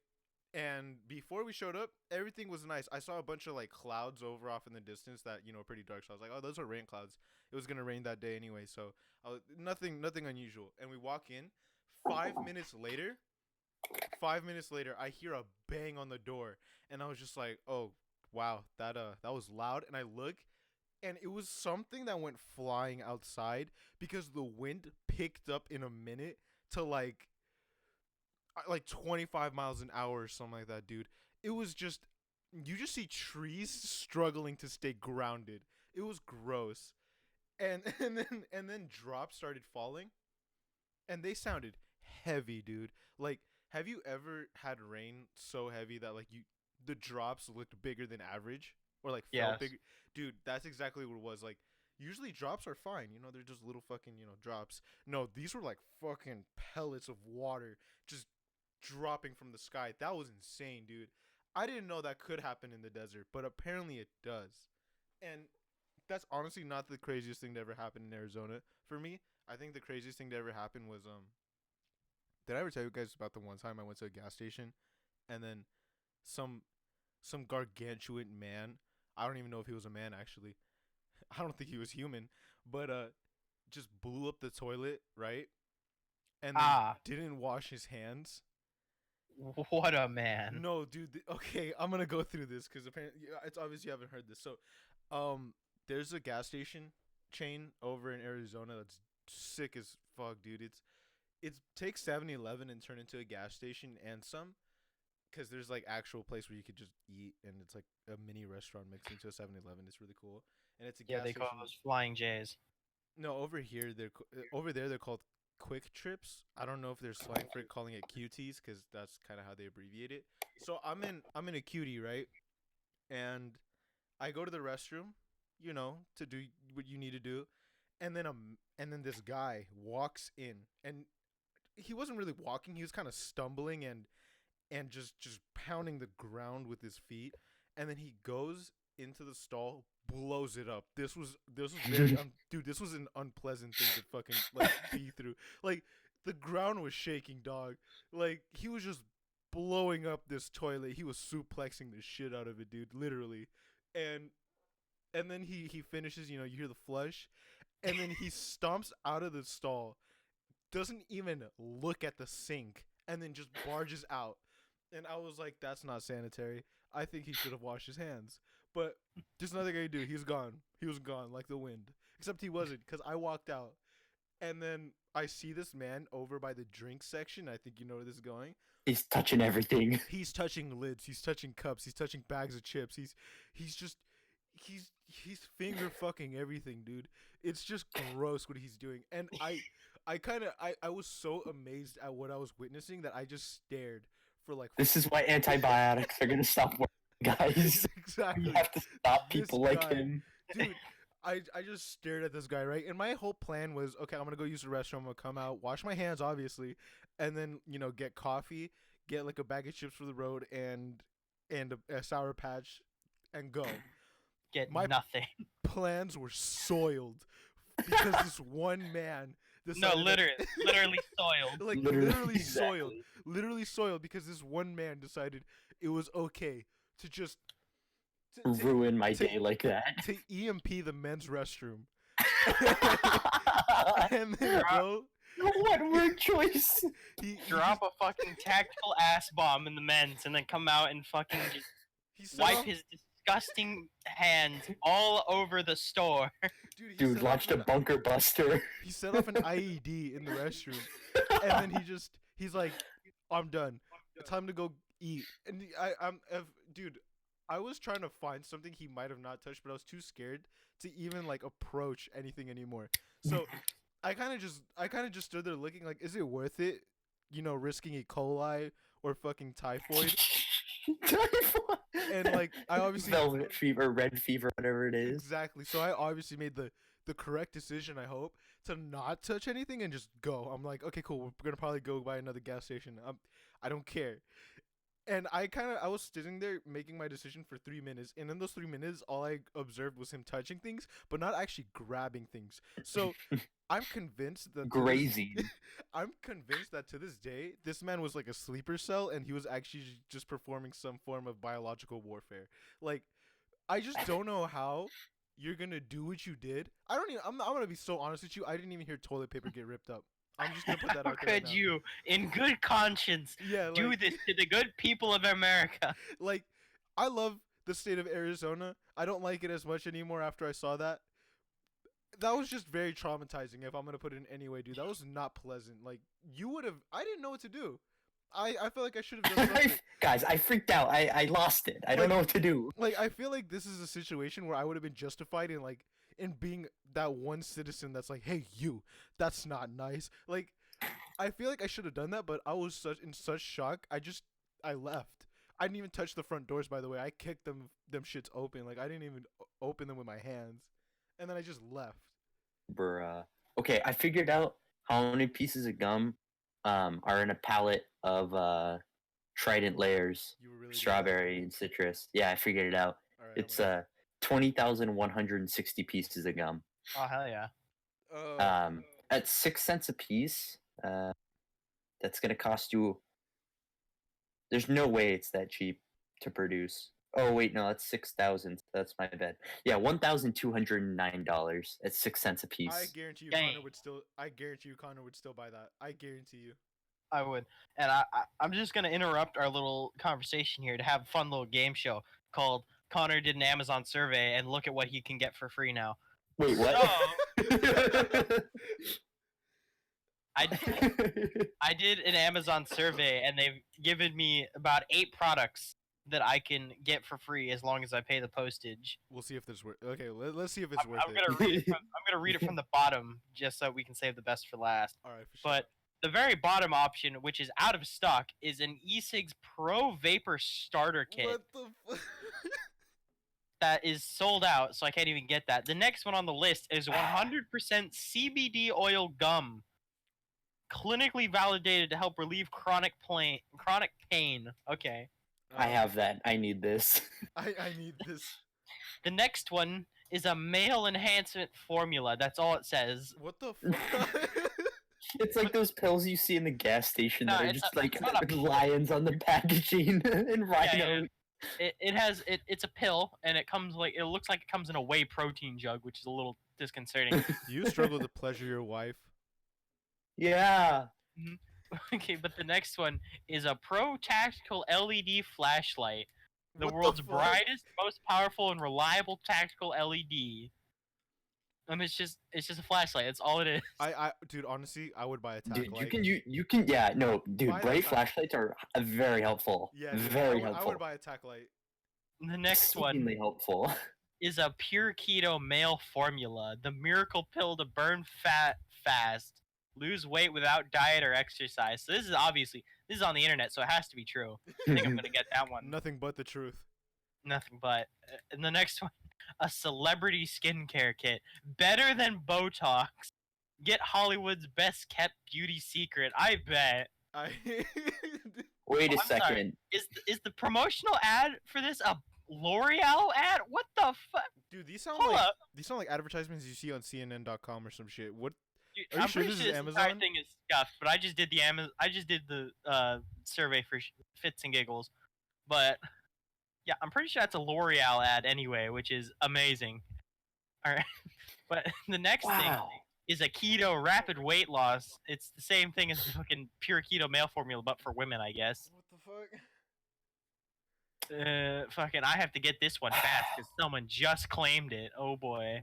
And before we showed up, everything was nice. I saw a bunch of like clouds over off in the distance that, you know, pretty dark. So I was like, oh, those are rain clouds. It was gonna rain that day anyway, so nothing unusual. And we walk in. 5 minutes later, I hear a bang on the door, and I was just like, oh wow, that was loud. And I look, and it was something that went flying outside because the wind picked up in a minute to like 25 miles an hour or something like that, dude. It was just, you just see trees struggling to stay grounded. It was gross. And then drops started falling, and they sounded heavy, dude. Like, have you ever had rain so heavy that like the drops looked bigger than average, or like felt Yes. bigger? Dude, that's exactly what it was. Like, usually drops are fine, you know, they're just little fucking, you know, drops. No, these were like fucking pellets of water just dropping from the sky. That was insane, dude. I didn't know that could happen in the desert, but apparently it does. And that's honestly not the craziest thing to ever happen in Arizona for me. I think the craziest thing to ever happen was did I ever tell you guys about the one time I went to a gas station and then some gargantuan man, I don't even know if he was a man actually. I don't think he was human, but just blew up the toilet, right? And then didn't wash his hands. What a man. No, dude. Okay, I'm gonna go through this because apparently it's obvious you haven't heard this. So, there's a gas station chain over in Arizona that's sick as fuck, dude. It takes 7-Eleven and turn into a gas station and some, because there's like actual place where you could just eat, and it's like a mini restaurant mixed into a 7-Eleven. It's really cool, and it's a Yeah, gas they station. call those flying J's. No, over there they're called quick trips. I don't know if there's slang for it calling it QTs because that's kind of how they abbreviate it. So I'm in a QT, right? And I go to the restroom, to do what you need to do, and then this guy walks in, and he wasn't really walking. He was kind of stumbling and just pounding the ground with his feet, and then he goes into the stall, blows it up. This was very dude. This was an unpleasant thing to fucking like be through. Like the ground was shaking, dog. Like he was just blowing up this toilet. He was suplexing the shit out of it, dude. Literally, and and then he finishes. You hear the flush, and then he stomps out of the stall, doesn't even look at the sink, and then just barges out. And I was like, that's not sanitary. I think he should have washed his hands. But there's nothing I could do. He's gone. He was gone like the wind. Except he wasn't, because I walked out. And then I see this man over by the drink section. I think you know where this is going. He's touching everything. He's touching lids. He's touching cups. He's touching bags of chips. He's just he's finger fucking everything, dude. It's just gross what he's doing. And I was so amazed at what I was witnessing that I just stared for like This is why antibiotics are gonna stop working, guys. exactly. We have to stop This people like guy. him. Dude, I just stared at this guy, right? And my whole plan was, okay, I'm gonna go use the restroom, I'm gonna come out, wash my hands obviously, and then, get coffee, get like a bag of chips for the road and a sour patch and go. Get My- nothing. Plans were soiled because this one man No, decided that- literally soiled. like literally soiled. Literally soiled because this one man decided it was okay to just to, to, Ruin my to- day like that. to EMP the men's restroom and then go. What word choice? He Drop a fucking tactical ass bomb in the men's and then come out and fucking just he set wipe off- his disgusting hands all over the store. dude, he Dude set launched a off an, bunker buster. he set off an IED in the restroom, and then he's like, I'm done. It's time to go eat. And dude, I was trying to find something he might have not touched, but I was too scared to even like approach anything anymore. So I kind of just stood there looking like, is it worth it? Risking E. coli or fucking typhoid. And like I obviously Velvet fever, red fever, whatever it is. exactly. So I obviously made the correct decision, I hope, to not touch anything and just go. I'm like, okay, cool. We're gonna probably go by another gas station. I don't care. And I was sitting there making my decision for 3 minutes, and in those 3 minutes, all I observed was him touching things, but not actually grabbing things. So I'm convinced that Grazing. I'm convinced that to this day, this man was like a sleeper cell, and he was actually just performing some form of biological warfare. Like, I just don't know how you're gonna do what you did. I don't even. I'm gonna be so honest with you. I didn't even hear toilet paper get ripped up. I'm just gonna put that How out there. Right could now. you, in good conscience, Yeah, do this to the good people of America? Like, I love the state of Arizona. I don't like it as much anymore after I saw that. That was just very traumatizing, if I'm gonna put it in any way, dude. That was not pleasant. Like, you would have. I didn't know what to do. I feel like I should have done something. Guys, I freaked out. I lost it. I don't know what to do. Like, I feel like this is a situation where I would have been justified in being that one citizen that's like, hey, that's not nice. Like, I feel like I should have done that, but I was in such shock. I left. I didn't even touch the front doors, by the way. I kicked them shits open. Like, I didn't even open them with my hands, and then I just left. Bruh. Okay, I figured out how many pieces of gum are in a pallet of Trident layers, You were really doing that? strawberry and citrus. Yeah, I figured it out. All right, It's I'm 20,160 pieces of gum. Oh hell yeah! At 6 cents a piece, that's gonna cost you. There's no way it's that cheap to produce. Oh wait, no, that's 6,000. That's my bad. Yeah, $1,209 at 6 cents a piece. I guarantee you, Dang. Connor would still. I guarantee you, Connor would still buy that. I guarantee you. I would, and I'm just gonna interrupt our little conversation here to have a fun little game show called Connor did an Amazon survey and look at what he can get for free now. Wait, what? I did an Amazon survey and they've given me about 8 products that I can get for free as long as I pay the postage. We'll see if this worth. Okay, let's see if it's I'm, worth I'm it. gonna read it. I'm gonna read it from the bottom just so we can save the best for last. All right, for sure. But the very bottom option, which is out of stock, is an e-cigs Pro Vapor Starter Kit What the? that is sold out, so I can't even get that. The next one on the list is 100% CBD oil gum, clinically validated to help relieve chronic pain. Okay. I have that. I need this. I need this. The next one is a male enhancement formula. That's all it says. What the fuck? It's like those pills you see in the gas station that No, are it's just a- like it's not a lions on the packaging and rhino. It's a pill, and it looks like it comes in a whey protein jug, which is a little disconcerting. Do you struggle to pleasure your wife? Yeah. Okay, but the next one is a Pro Tactical LED flashlight, the What world's fuck? brightest, most powerful, and reliable tactical LED. And it's just a flashlight. That's all it is. Dude, honestly, I would buy a tack Dude, light. you can yeah, no, dude, Buy that bright tack- flashlights are very helpful. Yeah, dude, very I helpful. would buy a tack light. The next one Exceedingly helpful. is a pure keto male formula, the miracle pill to burn fat fast, lose weight without diet or exercise. So this is on the internet, so it has to be true. I think I'm gonna get that one. Nothing but the truth. Nothing but. And the next one, a celebrity skincare kit, better than Botox. Get Hollywood's best kept beauty secret. I bet. I. Wait a I'm sorry. second. Is the promotional ad for this a L'Oreal ad? What the fuck? Dude, these sound Hold like up. advertisements you see on CNN.com or some shit. What? Dude, Are you I'm sure pretty this sure is this entire Amazon? thing is scuffed, but I just did the survey for fits and giggles. But yeah, I'm pretty sure that's a L'Oreal ad anyway, which is amazing. All right, but the next thing Wow. is a keto rapid weight loss. It's the same thing as the fucking pure keto male formula, but for women, I guess. What the fuck? Fucking, I have to get this one fast because someone just claimed it. Oh boy.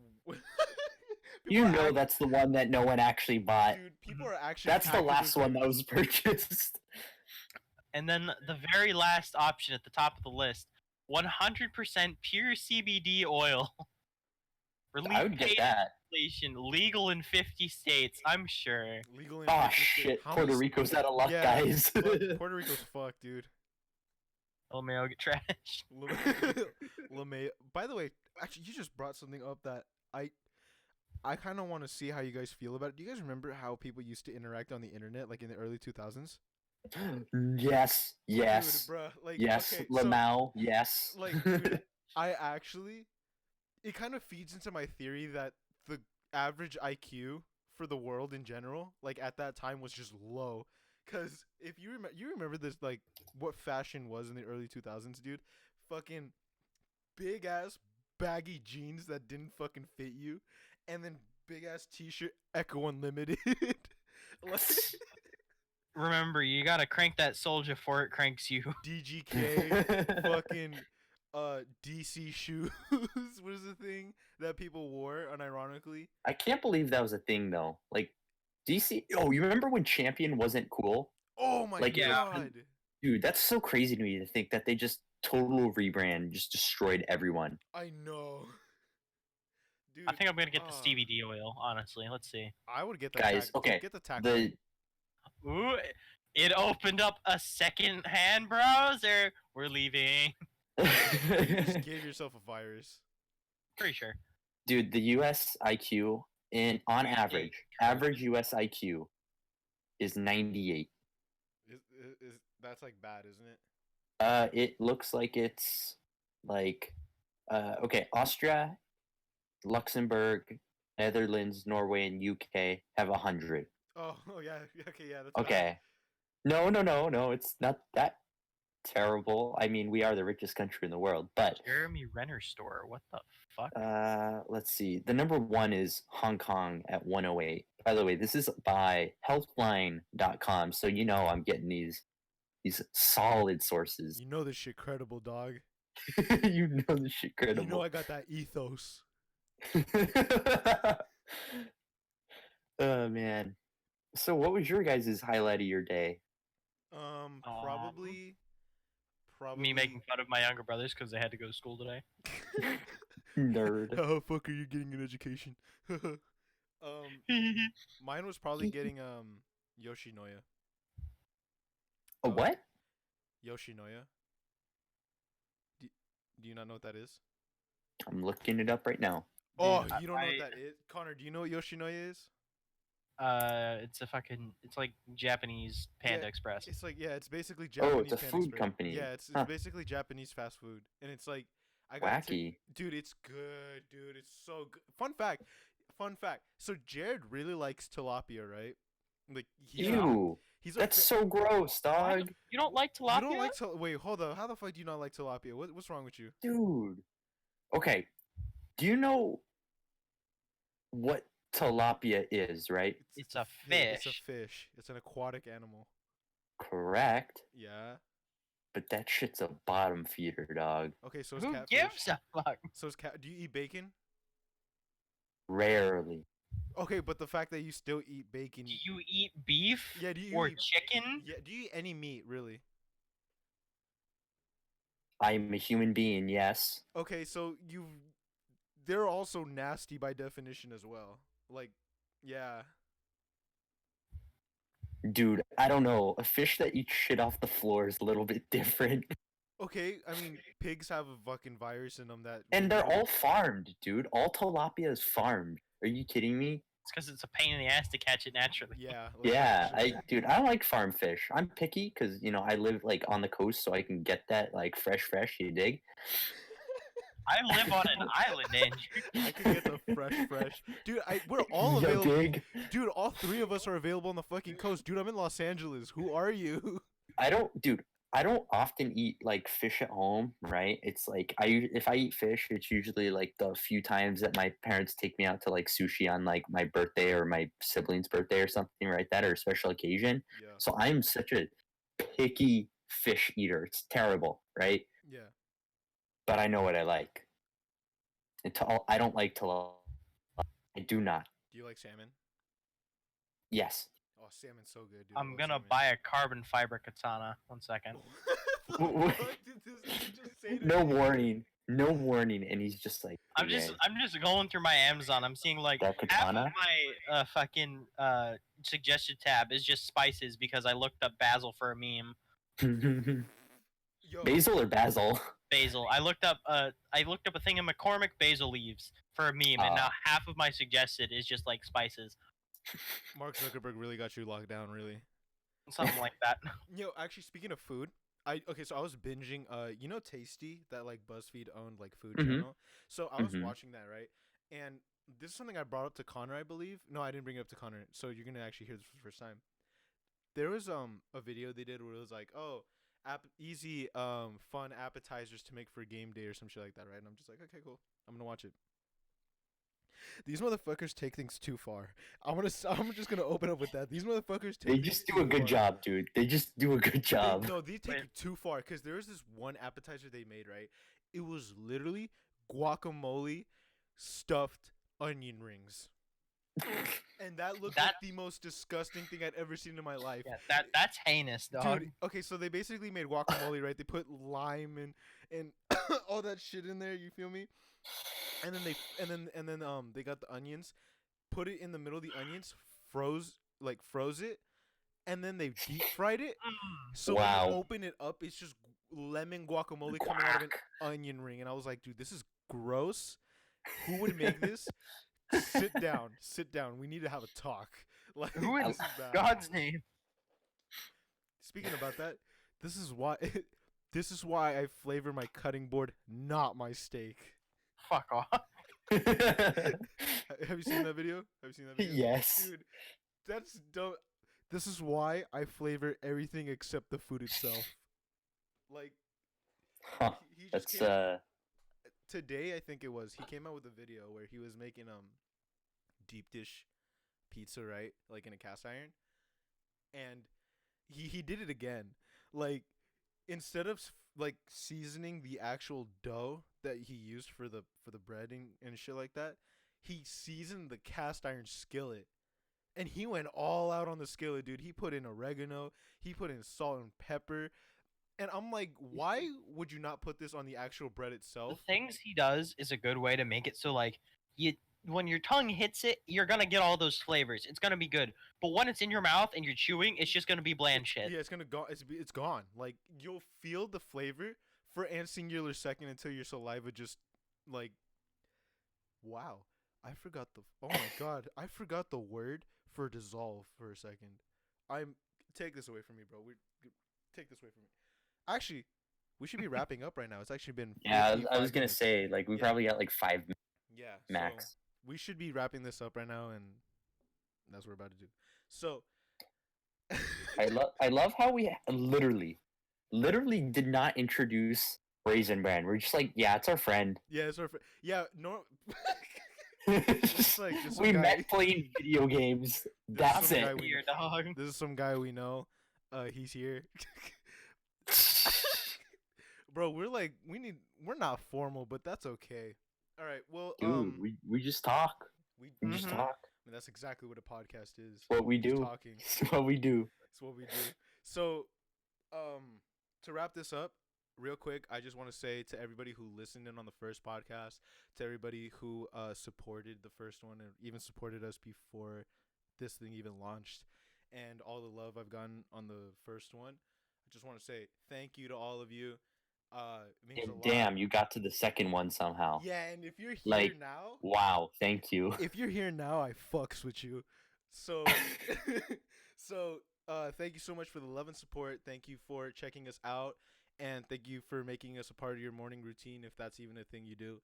You People are know act- that's the one that no one actually bought. Dude, people are actually. That's the actively last one that was purchased. And then the very last option at the top of the list, 100% pure CBD oil. I would get that. Inflation, legal in 50 states, I'm sure. legal in Oh 50 states. shit, How Puerto many- Rico's out of luck, Yeah, guys. Puerto Rico's fucked, dude. LMAO get trashed. LeMay. By the way, actually, you just brought something up that I kind of want to see how you guys feel about it. Do you guys remember how people used to interact on the internet, like in the early 2000s? Yes, yes, Dude, bruh, like, yes. okay, Lamau, yes. like, dude, I actually, it kind of feeds into my theory that the average IQ for the world in general, like at that time, was just low. Cause if you remember this, like what fashion was in the early 2000s, dude. Fucking big ass baggy jeans that didn't fucking fit you, and then big ass t-shirt Echo Unlimited. Like Remember, you gotta crank that soldier before it cranks you. DGK, fucking DC shoes was the thing that people wore unironically. I can't believe that was a thing though. Like DC. Oh, you remember when Champion wasn't cool? Oh my Like, yeah. god. Dude, that's so crazy to me to think that they just total rebrand, just destroyed everyone. I know. Dude, I think I'm gonna get the ah, CBD oil, honestly. Let's see. I would get that. Guys, dude, okay, get the tack. The Ooh, it opened up a second-hand browser. We're leaving. You just gave yourself a virus. Pretty sure. dude, the US IQ on average US IQ is 98. Is that's like bad, isn't it? It looks like it's like okay, Austria, Luxembourg, Netherlands, Norway, and UK have 100. Oh yeah, okay, yeah, that's bad. Okay. No, it's not that terrible. I mean, we are the richest country in the world, but Jeremy Renner store. What the fuck? let's see. The number one is Hong Kong at 108. By the way, this is by healthline.com, so you know I'm getting these solid sources. You know this shit credible, dog. You know this shit credible. You know I got that ethos. Oh man. So what was your guys' highlight of your day? Probably Probably. Me making fun of my younger brothers because they had to go to school today. Nerd. How fuck are you getting an education? Mine was probably getting Yoshinoya. A I like what? Yoshinoya. Do, do you not know what that is? I'm looking it up right now. Oh, Dude, you don't know what that is? Connor, do you know what Yoshinoya is? it's like Japanese Panda Yeah, Express. It's like it's basically Oh, Japanese it's a Panda food Express. company. Yeah, it's Huh. basically Japanese fast food, and it's like I got Wacky. dude, it's good, dude. It's so good. Fun fact. So Jared really likes tilapia, right? Like Ew. he's That's so gross, Why dog. you don't like tilapia? You don't like wait, hold up. How the fuck do you not like tilapia? What's wrong with you? Dude. Okay. Do you know what tilapia is, right? It's a It's a fish. fish. It's an aquatic animal. Correct. Yeah. But that shit's a bottom feeder, dog. Okay, so it's Who catfish. gives a fuck? So it's cat. Do you eat bacon? Rarely. Okay, but the fact that you still eat bacon. Do you eat beef? Yeah, do you or eat chicken? Yeah, do you eat any meat really? I'm a human being, yes. Okay, so they're also nasty by definition as well. Like, yeah. Dude, I don't know. A fish that eats shit off the floor is a little bit different. Okay, I mean, pigs have a fucking virus in them that. And they're all farmed, dude. All tilapia is farmed. Are you kidding me? It's because it's a pain in the ass to catch it naturally. Yeah. Like, Yeah, actually. dude, I don't like farm fish. I'm picky because I live like on the coast, so I can get that like fresh. You dig? I live on an island, Andrew. I can get the fresh. Dude, we're all Yo, available. dig. Dude, all three of us are available on the fucking coast. Dude, I'm in Los Angeles. Who are you? I don't often eat like fish at home, right? It's like if I eat fish, it's usually like the few times that my parents take me out to like sushi on like my birthday or my sibling's birthday or something like that, or a special occasion. Yeah. So I'm such a picky fish eater. It's terrible, right? Yeah. But I know what I like. I don't like tilapia. I do not. Do you like salmon? Yes. Oh, salmon's so good, dude. I I'm love gonna salmon. buy a carbon fiber katana. 1 second. What the fuck did this dude just say to No me? warning. No warning, and he's just like. I'm just going through my Amazon. I'm seeing like That half of katana? my fucking suggested tab is just spices because I looked up basil for a meme. Yo, Basil or basil? Basil. I looked up a thing of McCormick basil leaves for a meme, and now half of my suggested is just like spices, Mark Zuckerberg really got you locked down, really. something like that. Yo, actually, speaking of food, so I was binging, Tasty, that like BuzzFeed owned like food Mhm. channel. So I was Mhm. watching that, right? And this is something I brought up to Connor, I believe. No, I didn't bring it up to Connor. So you're gonna actually hear this for the first time. There was a video they did where it was like, oh, easy fun appetizers to make for game day or some shit like that, right? And I'm just like, okay, cool. I'm gonna watch it. These motherfuckers take things too far. I'm just gonna open up with that. These motherfuckers take. They things just do too a good far. job, dude. They just do a good job. No, they take Wait. it too far because there was this one appetizer they made, right? It was literally guacamole stuffed onion rings. And that looked like the most disgusting thing I'd ever seen in my life. Yeah, that's heinous, dog. Dude, okay, so they basically made guacamole, right? They put lime and all that shit in there, you feel me? And then they got the onions, put it in the middle of the onions, froze it, and then they deep fried it. So Wow. when you open it up, it's just lemon guacamole coming out of an onion ring, and I was like, dude, this is gross. Who would make this? Sit down. We need to have a talk. Like, Who in this is bad. God's name? Speaking about that, this is why I flavor my cutting board, not my steak. Fuck off. Have you seen that video? Yes. Dude, that's dumb. This is why I flavor everything except the food itself. Like, Huh. he just That's today, I think it was, he came out with a video where he was making deep dish pizza, right? Like in a cast iron. And he did it again. Like, instead of like seasoning the actual dough that he used for the breading and shit like that, he seasoned the cast iron skillet. And he went all out on the skillet, dude. He put in oregano, he put in salt and pepper. And I'm like, why would you not put this on the actual bread The itself? things he does is a good way to make it so like you when your tongue hits it, you're gonna get all those flavors. It's gonna be good. But when it's in your mouth and you're chewing, it's just gonna be bland shit. Yeah, it's gonna go. It's gone. Like you'll feel the flavor for a singular second until your saliva just like, wow. I forgot the. Oh my god, I forgot the word for dissolve for a second. I'm take this away from me, bro. Take this away from me. Actually, we should be wrapping up right now. It's actually been Yeah, I 55 was gonna minutes. say like we Yeah. probably got like 5 Yeah, max. So we should be wrapping this up right now, and that's what we're about to do. So I love how we literally did not introduce Raisin Bran. We're just like, yeah, it's our friend. yeah, it's our yeah, no. Just like just we some guy- met playing video games. There's That's some it. guy we- Here, dog. This is some guy we know. He's here. Bro, we're not formal, but that's okay. All right. Well, Dude, we just talk. We just Mhm. talk. I mean, that's exactly what a podcast is. It's what we Just do. Talking. It's what we do. It's what we do. So, to wrap this up, real quick, I just want to say to everybody who listened in on the first podcast, to everybody who supported the first one and even supported us before this thing even launched, and all the love I've gotten on the first one, I just want to say thank you to all of you. It means And a lot. damn, you got to the second one somehow. Yeah, and if you're here Like, now, wow, thank you. if you're here now, I fucks with you. So, thank you so much for the love and support. Thank you for checking us out, and thank you for making us a part of your morning routine, if that's even a thing you do.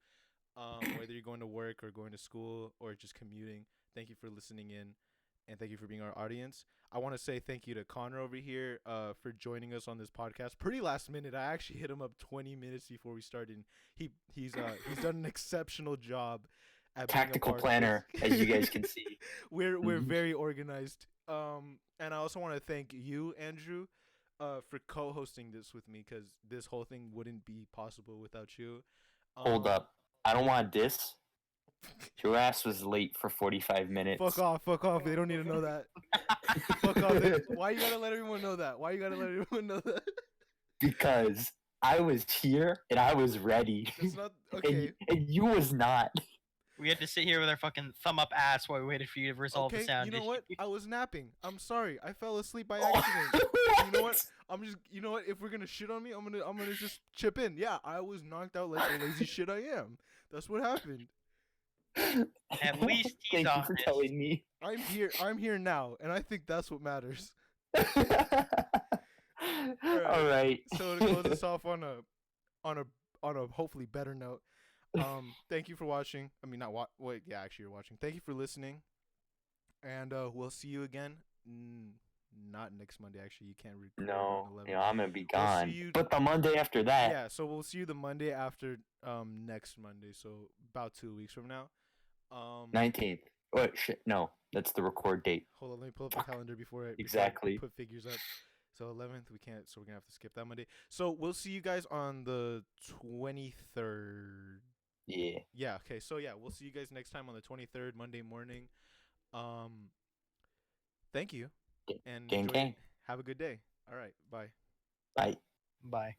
Whether you're going to work or going to school or just commuting, thank you for listening in, and thank you for being our audience. I want to say thank you to Connor over here, for joining us on this podcast. Pretty last minute. I actually hit him up 20 minutes before we started. He's done an exceptional job at being a Tactical part of planner, this. as you guys can see. We're Mhm. very organized. And I also want to thank you, Andrew, for co-hosting this with me, because this whole thing wouldn't be possible without you. Hold up. I don't want this. Your ass was late for 45 minutes. Fuck off. They don't need to know that. Fuck off. Why you gotta let everyone know that? Why you gotta let everyone know that? Because I was here and I was ready. It's not okay. And you was not. We had to sit here with our fucking thumb up ass while we waited for you to resolve the Okay, sound you know issue. what? I was napping. I'm sorry. I fell asleep by accident. You know what? You know what? If we're gonna shit on me, I'm gonna just chip in. Yeah, I was knocked out like the lazy shit I am. That's what happened. At least he's Thank you for honest. telling me. I'm here now, and I think that's what matters. All right. So to close us off on a hopefully better note, thank you for watching. I mean, not wait, yeah, actually you're watching. Thank you for listening, and we'll see you again. Not next Monday. Actually, you can't record No, on 11. I'm gonna be We'll see gone. you- But the Monday after that. Yeah, so we'll see you the Monday after next Monday, so about 2 weeks from now. 19th. Oh shit, no, that's the record date. Hold on, let me pull up the calendar before I Exactly. put figures up. So 11th, we can't, so we're gonna have to skip that Monday. So we'll see you guys on the 23rd. Yeah. Yeah, okay. So yeah, we'll see you guys next time on the 23rd, Monday morning. Thank you. And Gang, enjoy- gang. have a good day. All right, bye. Bye. Bye.